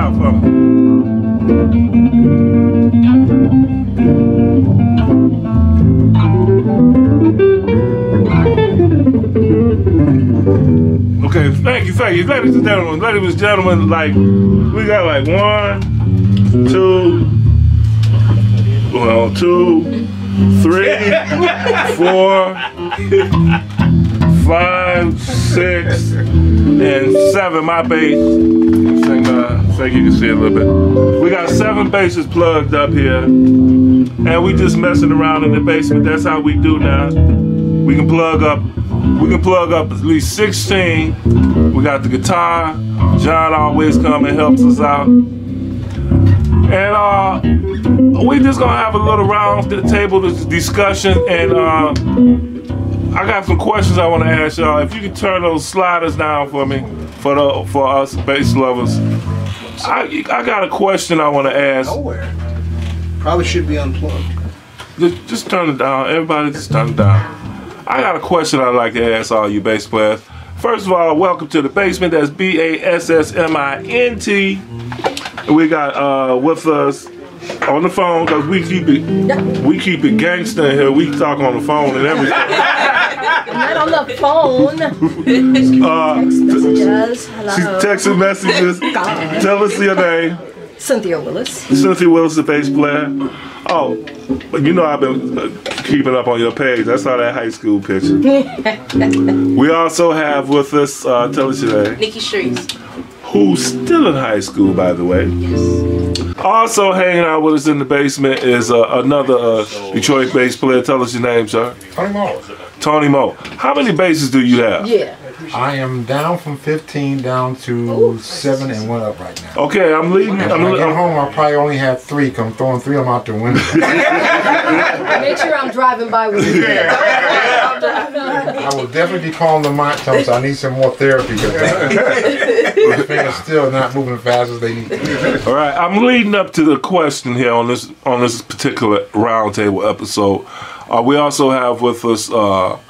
out for me. Okay, thank you. Ladies and gentlemen, like, we got like 1, 2, 3, 4, 5, 6, and 7. My bass. I think you can see it a little bit. We got 7 basses plugged up here, and we just messing around in the basement. That's how we do now. We can plug up at least 16. We got the guitar. John always comes and helps us out. And we just gonna have a little round table discussion. And I got some questions I want to ask y'all. If you could turn those sliders down for me, for us bass lovers. I got a question I want to ask. Nowhere. Probably should be unplugged. Just turn it down. Everybody just turn it down. I got a question I'd like to ask all you bass players. First of all, welcome to the basement. That's BASSMINT. We got with us on the phone, because we keep it gangster in here. We talk on the phone and everything. Not on the phone. Text messages. Hello. She's texting messages. Tell us your name. Cynthia Willis. Cynthia Willis, the bass player. Oh, but you know I've been keeping up on your page. I saw that high school picture. We also have with us, tell us your name. Nikki Streets. Who's still in high school, by the way. Yes. Also hanging out with us in the basement is another Detroit bass player. Tell us your name, sir. Tony Moore. Tony Moore. How many basses do you have? Yeah. I am down from 15 down to 7 and 1 up right now. Okay, I'm leading. When I get home, I probably only have 3, because I'm throwing 3 of them out the window. Make sure I'm driving by with you. I will definitely be calling the mic, telling them I need some more therapy, because my fingers still not moving as fast as they need to. All right, I'm leading up to the question here on this particular roundtable episode. We also have with us, tell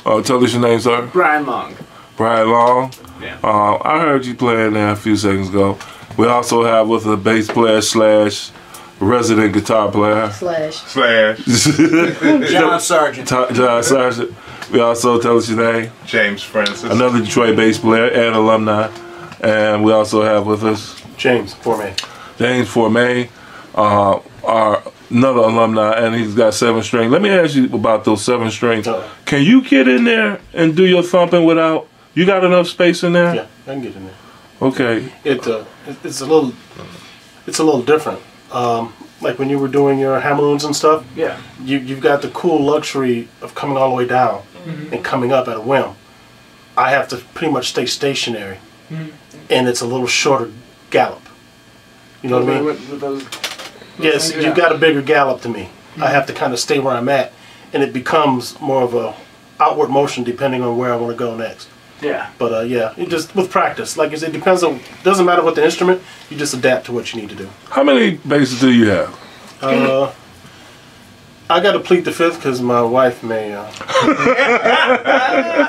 us your name, sir. Brian Long. Brian Long. Yeah. I heard you playing there a few seconds ago. We also have with a bass player / resident guitar player. John Sargent. John Sargent. We also, tell us your name. James Francis. Another Detroit bass player and alumni. And we also have with us James Formay. James Formay, another alumni, and he's got 7 string. Let me ask you about those 7 strings. Can you get in there and do your thumping without? You got enough space in there? Yeah, I can get in there. Okay. It's a little different. Like when you were doing your hammer-ons and stuff. Yeah. You've got the cool luxury of coming all the way down and coming up at a whim. I have to pretty much stay stationary, and it's a little shorter gallop. You know what I mean? Yes, you've got a bigger gallop to me. I have to kind of stay where I'm at, and it becomes more of a outward motion depending on where I want to go next. Yeah. But yeah, it just with practice, like I said, it depends on. Doesn't matter what the instrument, you just adapt to what you need to do. How many basses do you have? I got to plead the 5th because my wife may. I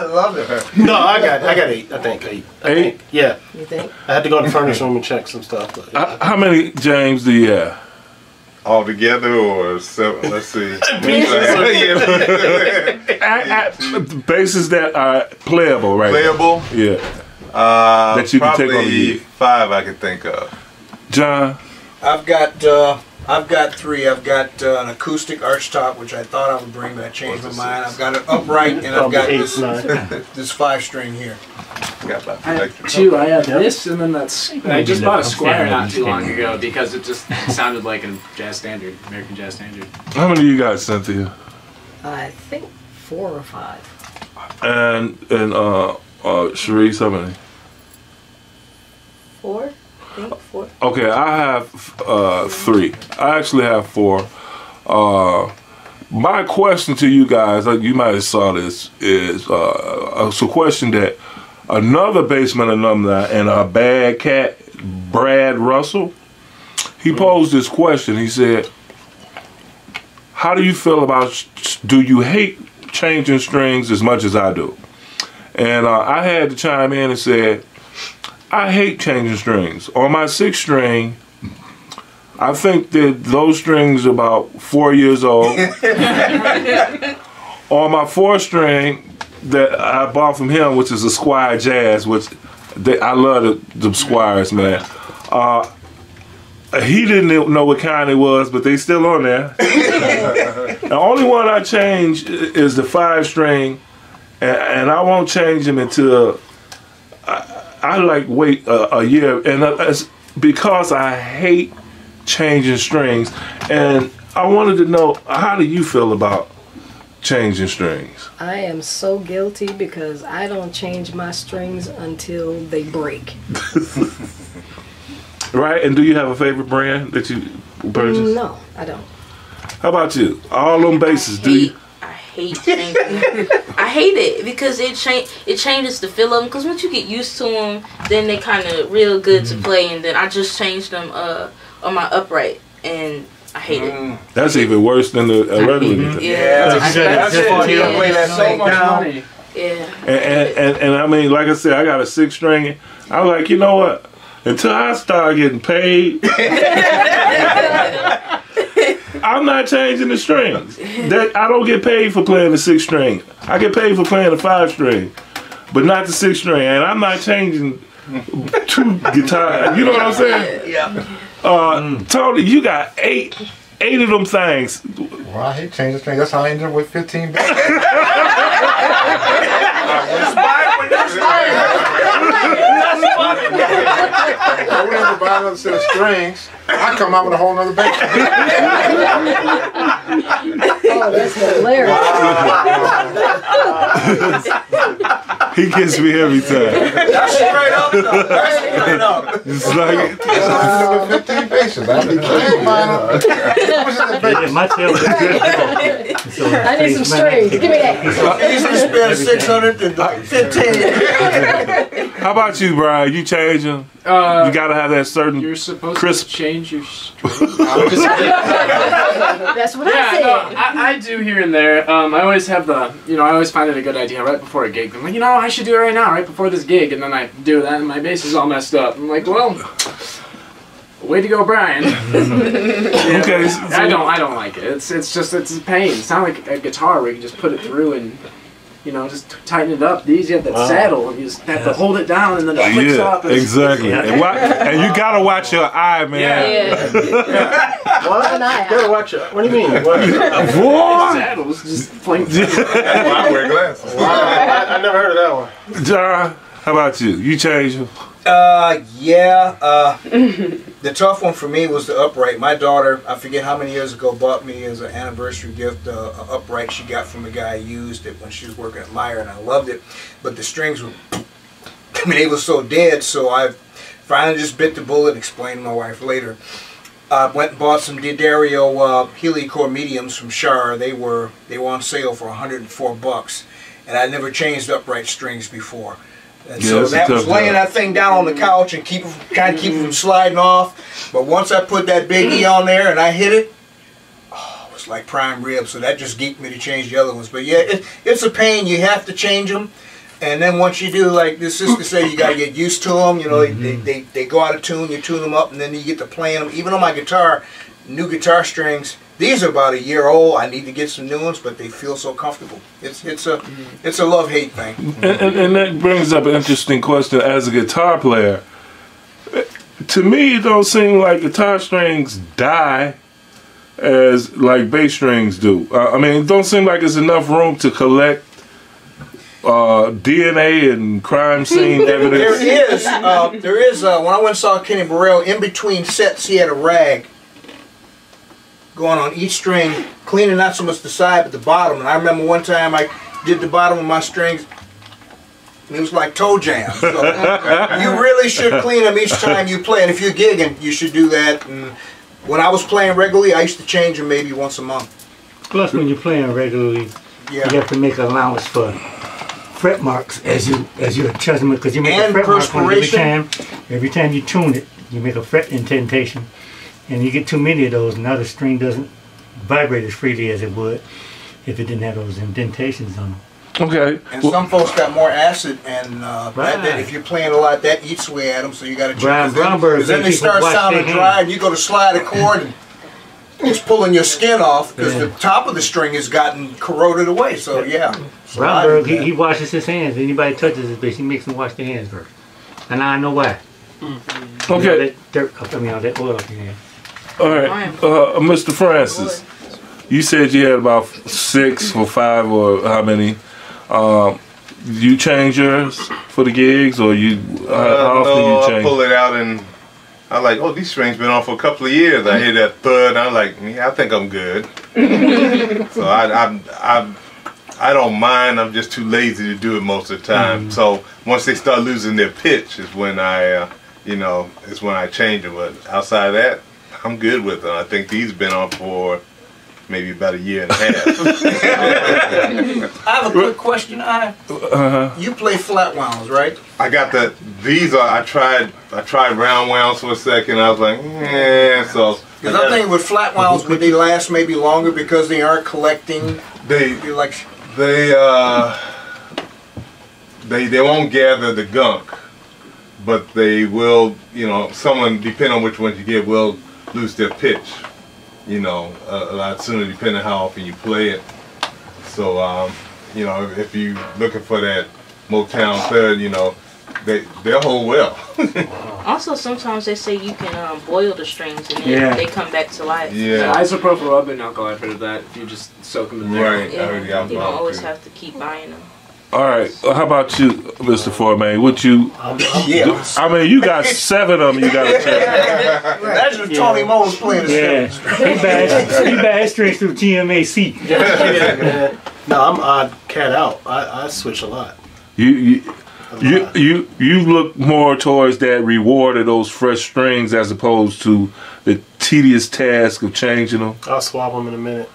love it. No, I got 8. I think 8. 8? Yeah. You think? I had to go to the furnace room and check some stuff. But, yeah. How many James do you have? All together or 7? Let's see. Basses that are playable, right? Playable? Yeah. That you can take on the gig. 5 I can think of. John? I've got 3. I've got an acoustic archtop, which I thought I would bring, but I changed my mind. I've got an upright, and I've got this 5-string here. I have 2. I have this, and then that's. I just bought a Squire not too long ago because it just sounded like a jazz standard, American jazz standard. How many you got, Cynthia? I think 4 or 5. And Sharice, how many? 4. I think 4. Okay, I have 3. I actually have 4. My question to you guys, you might have saw this, is a question that another basement alumni and a bad cat, Brad Russell, he posed this question. He said, how do you feel about, do you hate changing strings as much as I do? And I had to chime in and said, I hate changing strings. On my 6th string, I think that those strings are about 4 years old. On my 4th string that I bought from him, which is a Squire Jazz, which I love the Squires, man. He didn't know what kind it was, but they still on there. The only one I change is the 5 string, and I won't change them until I like wait a year, and that's because I hate changing strings. And I wanted to know, how do you feel about changing strings? I am so guilty because I don't change my strings until they break. Right? And do you have a favorite brand that you purchase? No, I don't. How about you? All them bases, do you? I hate changing. I hate it because it changes the feel of them. Because once you get used to them, then they kind of real good to play. And then I just changed them on my upright, and I hate it. That's even worse than the regular guitar. Yeah, that's it. You don't play that so much money. Yeah. And I mean, like I said, I got a 6 string. I was like, you know what? Until I start getting paid, I'm not changing the strings. That I don't get paid for playing the 6 string. I get paid for playing the 5 string, but not the 6 string. And I'm not changing 2 guitars. You know what I'm saying? Yeah. Tony, you got 8 of them things. Well, I hate changing strings. That's how I ended up with 15 bass. I went in to buy another set of strings. I come out with a whole nother bass. Oh, that's hilarious. He gets me every time. That's straight up, though. That's straight up. It's like, I ended up with 15 basses. I can't find them. My tail is I need some strings. Give me that. Easily spend 600 to 15. how about you, Brian? You change them? You gotta have that certain You're supposed crisp. to change your strings. That's what I said. No, I do here and there. I always have I always find it a good idea right before a gig. I'm like, I should do it right now, right before this gig, and then I do that, and my bass is all messed up. I'm like, well, way to go, Brian. Okay, so I don't like it. It's a pain. It's not like a guitar where you can just put it through and just tighten it up. These you have that saddle, and you just have to hold it down, and then it flicks up. Exactly. And you gotta watch your eye, man. What? An eye. You gotta watch it. What do you mean? What? Saddles just fling. I wear glasses. Wow, I never heard of that one. John, how about you? You change them? The tough one for me was the upright. My daughter, I forget how many years ago, bought me as an anniversary gift an upright she got from a guy who used it when she was working at Meyer, and I loved it. But the strings were, they were so dead, so I finally just bit the bullet, explained to my wife later. I went and bought some D'Addario Helicore mediums from Char. They were on sale for $104, and I'd never changed upright strings before. And so that was laying that thing down on the couch and kind of keep it from sliding off. But once I put that Big E on there and I hit it, it was like prime rib. So that just geeked me to change the other ones. But yeah, it's a pain. You have to change them. And then once you do, like the sister said, you got to get used to them. They go out of tune, you tune them up, and then you get to playing them. Even on my guitar, new guitar strings, these are about a year old. I need to get some new ones, but they feel so comfortable. It's a love-hate thing. And that brings up an interesting question. As a guitar player, to me, it don't seem like guitar strings die as like bass strings do. I mean, it don't seem like there's enough room to collect DNA and crime scene evidence. There is. When I went and saw Kenny Burrell, in between sets, he had a rag going on each string, cleaning not so much the side but the bottom. And I remember one time I did the bottom of my strings, and it was like toe jam. So you really should clean them each time you play. And if you're gigging, you should do that. And when I was playing regularly, I used to change them maybe once a month. Plus, when you're playing regularly, you have to make allowance for fret marks as you adjust them, because you make a fret mark on every time you tune it. You make a fret indentation. And you get too many of those, now the string doesn't vibrate as freely as it would if it didn't have those indentations on them. Okay. And some folks got more acid, and that if you're playing a lot, that eats away at them. So you got to check. Because then they start sounding dry, and you go to slide a chord, and it's pulling your skin off because the top of the string has gotten corroded away. So yeah. Brownberg, he washes his hands. Anybody touches his bitch, he makes them wash their hands first. And now I know why. Okay. That oil up your hand. All right, Mr. Francis, you said you had about 6 or 5 or how many? You change yours for the gigs, or you? How often no, you change? I pull it out and I like, oh, these strings been on for a couple of years. I hear that thud, and I'm like, yeah, I think I'm good. So I don't mind. I'm just too lazy to do it most of the time. So once they start losing their pitch, is when I, is when I change them. But outside of that, I'm good with them. I think these been on for maybe about a year and a half. I have a quick question. You play flat wounds, right? I got these are, I tried round wounds for a second. I was like, so. Because I'm thinking with flat wounds, would they last maybe longer because they aren't collecting? They won't gather the gunk, but they will, someone, depending on which ones you get, will lose their pitch, a lot sooner, depending on how often you play it. So, if you're looking for that Motown third, they'll hold well. Also, sometimes they say you can boil the strings and then they come back to life. Yeah, isopropyl rubbing alcohol, I've heard of that. If you just soak them in there. Right, yeah, you don't always have to keep buying them. All right, how about you, Mr. Foreman? What you? I mean, you got 7 of them. You got to check. Imagine if Tony Moe's playing the strings. He buys strings through TMAC. No, I'm odd cat out. I switch a lot. You look more towards that reward of those fresh strings as opposed to the tedious task of changing them. I'll swap them in a minute.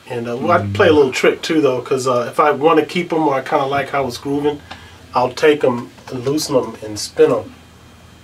And I play a little trick too, though, because if I want to keep them or I kind of like how it's grooving, I'll take them and loosen them and spin them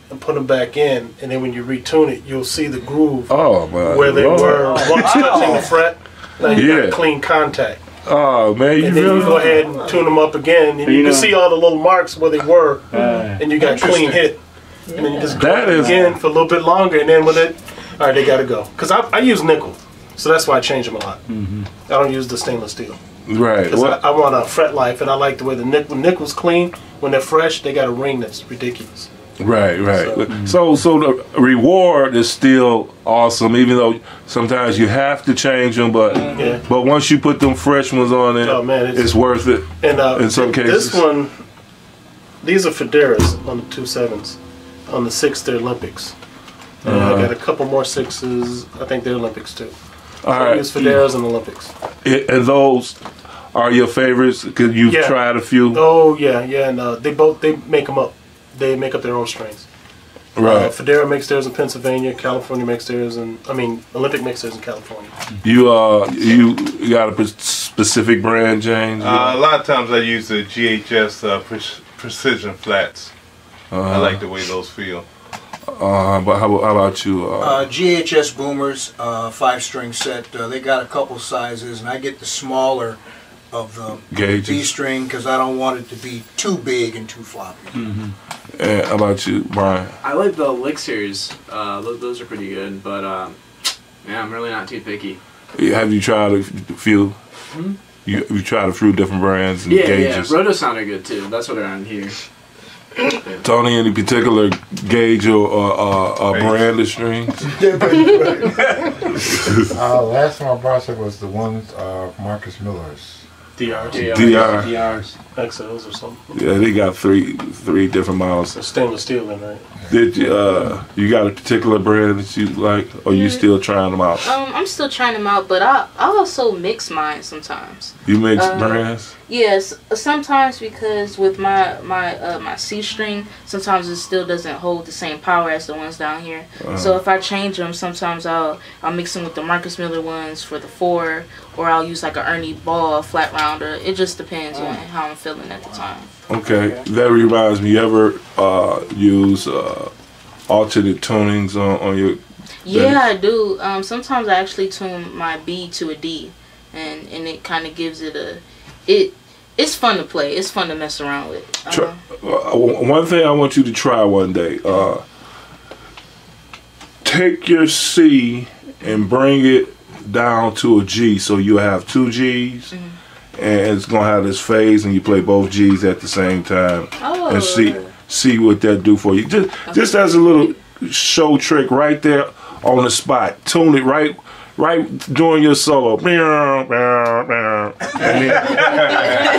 and put them back in. And then when you retune it, you'll see the groove where they were once touching the fret. Now you got clean contact. Oh man, and then you go ahead and tune them up again, and you can see all the little marks where they were, and you got clean hit. And then you just go again for a little bit longer, and then with it, all right, they got to go. Because I use nickel. So that's why I change them a lot. I don't use the stainless steel. Right. Because I want a fret life, and I like the way the nickel's clean. When they're fresh, they got a ring that's ridiculous. Right. So the reward is still awesome, even though sometimes you have to change them. But once you put them fresh ones on it, it's worth it. And in some cases, this one, these are Federas on the 2.7s. On the 6, they're Olympics. I got a couple more 6s. I think they're Olympics too. I use Federas and Olympics. And those are your favorites? Because you've tried a few? Oh, yeah. And they make them up. They make up their own strings. Right. Federa makes theirs in Pennsylvania. California makes theirs Olympic makes theirs in California. You got a specific brand, James? A lot of times I use the GHS Precision Flats. I like the way those feel. But how about you? GHS Boomers, 5-string set. They got a couple sizes, and I get the smaller of the B string because I don't want it to be too big and too floppy. And how about you, Brian? I like the Elixirs. Those are pretty good, but I'm really not too picky. Have you tried a few? You tried a few different brands and gauges? Yeah. Roto sounded good too. That's what around here. Tony, any particular gauge or brand of strings? Last time I bought it was the ones Marcus Miller's. DRs. XLs or something. Yeah, they got three different models. It's stainless steel in, right? Did you got a particular brand that you like, or you still trying them out? I'm still trying them out, but I also mix mine sometimes. You mix brands? Yes, sometimes because with my C string, sometimes it still doesn't hold the same power as the ones down here. So if I change them, sometimes I'll mix them with the Marcus Miller ones for the 4, or I'll use like an Ernie Ball flat rounder. It just depends on how I'm feeling at the time. Okay, that reminds me. You ever use alternate tunings on your? Yeah, I do. Sometimes I actually tune my B to a D, and it kind of gives it it it's fun to play. It's fun to mess around with. One thing I want you to try one day. Take your C and bring it down to a G, so you have 2 Gs, and it's gonna have this phase, and you play both Gs at the same time, and see what that do for you. Just as a little show trick right there on the spot. Tune it right during your solo. And then,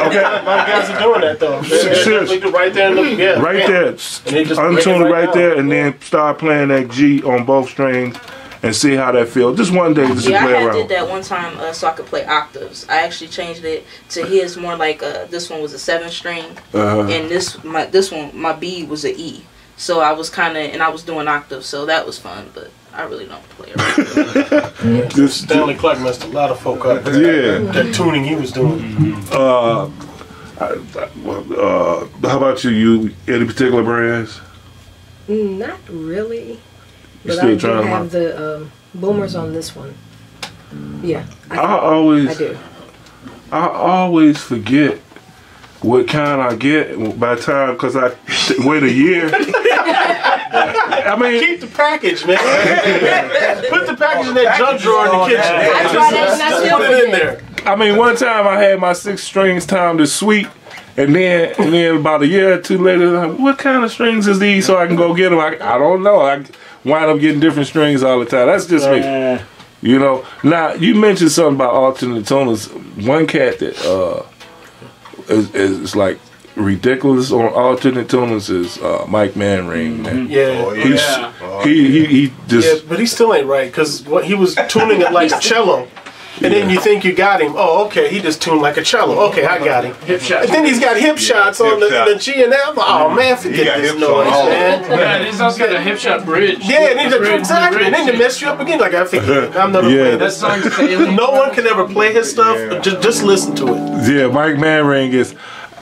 okay, my guys are doing that though. They're right there in the right there. Untune it right there, and then start playing that G on both strings. And see how that feels. Just one day, just to play around. I did that one time so I could play octaves. I actually changed it to his more like this one was a 7-string, and this one my B was an E. So I was and I was doing octaves, so that was fun. But I really don't play around. Stanley Clark messed a lot of folk up. That tuning he was doing. How about you? You any particular brands? Not really. You but still I do trying have the boomers on this one. Yeah, I do. I always forget what kind I get by the time, because I wait a year. I mean, keep the package, man. Put the package in that junk drawer in the kitchen. Just put it in there. I mean, one time I had my 6 strings timed to sweet. And then about a year or two later, like, what kind of strings is these so I can go get them? I don't know. I wind up getting different strings all the time. That's just me. You know. Now, you mentioned something about alternate toners. One cat that is like ridiculous on alternate toners is Mike Manring. Man. He just... Yeah, but he still ain't right, because he was tuning it like a cello. And then you think you got him. Oh, okay, he just tuned like a cello. Okay, I got him. Hip shots. And then he's got hip shots on the G and M. Oh man, forget this noise, man. Yeah, he's also got a hip shot bridge. Yeah, exactly. And then they mess you up again. Like I think I'm never playing that song's failing. No one can ever play his stuff. Just listen to it. Yeah, Mike Manring is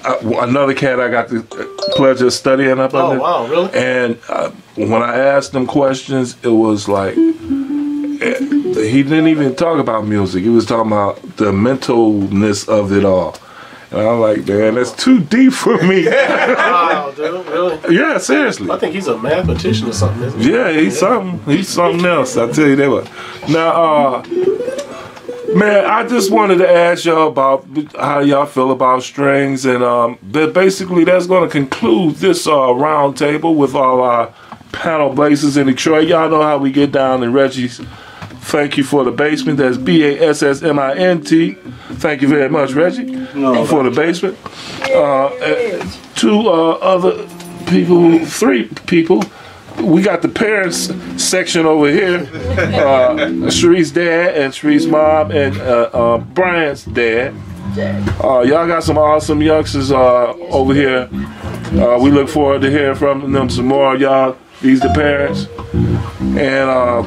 another cat I got the pleasure of studying up under. Oh wow, really? And when I asked him questions, it was like, he didn't even talk about music. He was talking about the mentalness of it all. And I'm like, man, that's too deep for me. Wow, dude, really? Yeah, seriously. I think he's a mathematician or something, isn't he? Yeah, he's something. He's something else. I tell you that what. Now, man, I just wanted to ask y'all about how y'all feel about strings, and basically that's going to conclude this round table with all our panel blazers in Detroit. Y'all know how we get down in Reggie's. Thank you for the basement. That's BASSMINT. Thank you very much, Reggie, for the basement. 2 other people, 3 people. We got the parents section over here. Sharice's dad and Sharice's mom and Brian's dad. Y'all got some awesome youngsters over here. We look forward to hearing from them some more. Y'all, these the parents. And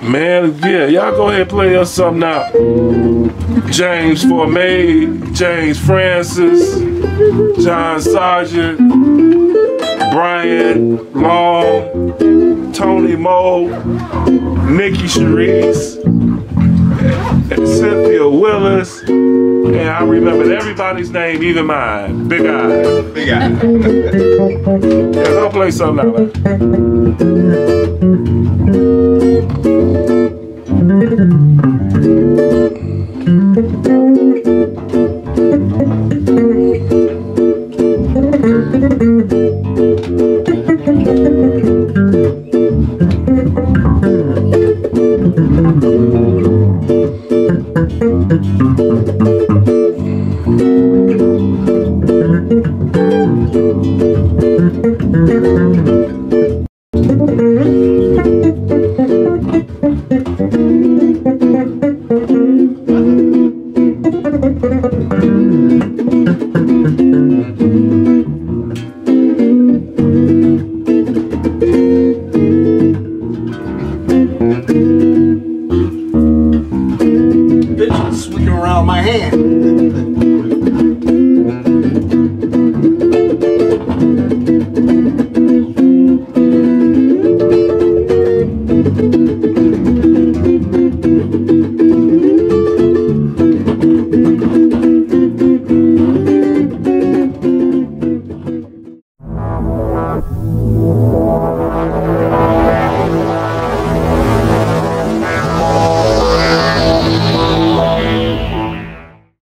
man, yeah, y'all go ahead and play us something now. James Formay, James Francis, John Sargent, Brian Long, Tony Moe, Nikki Sharice, Cynthia Willis, and I remembered everybody's name, even mine. Big Eye. Big Eye. Yeah, go play something now, man.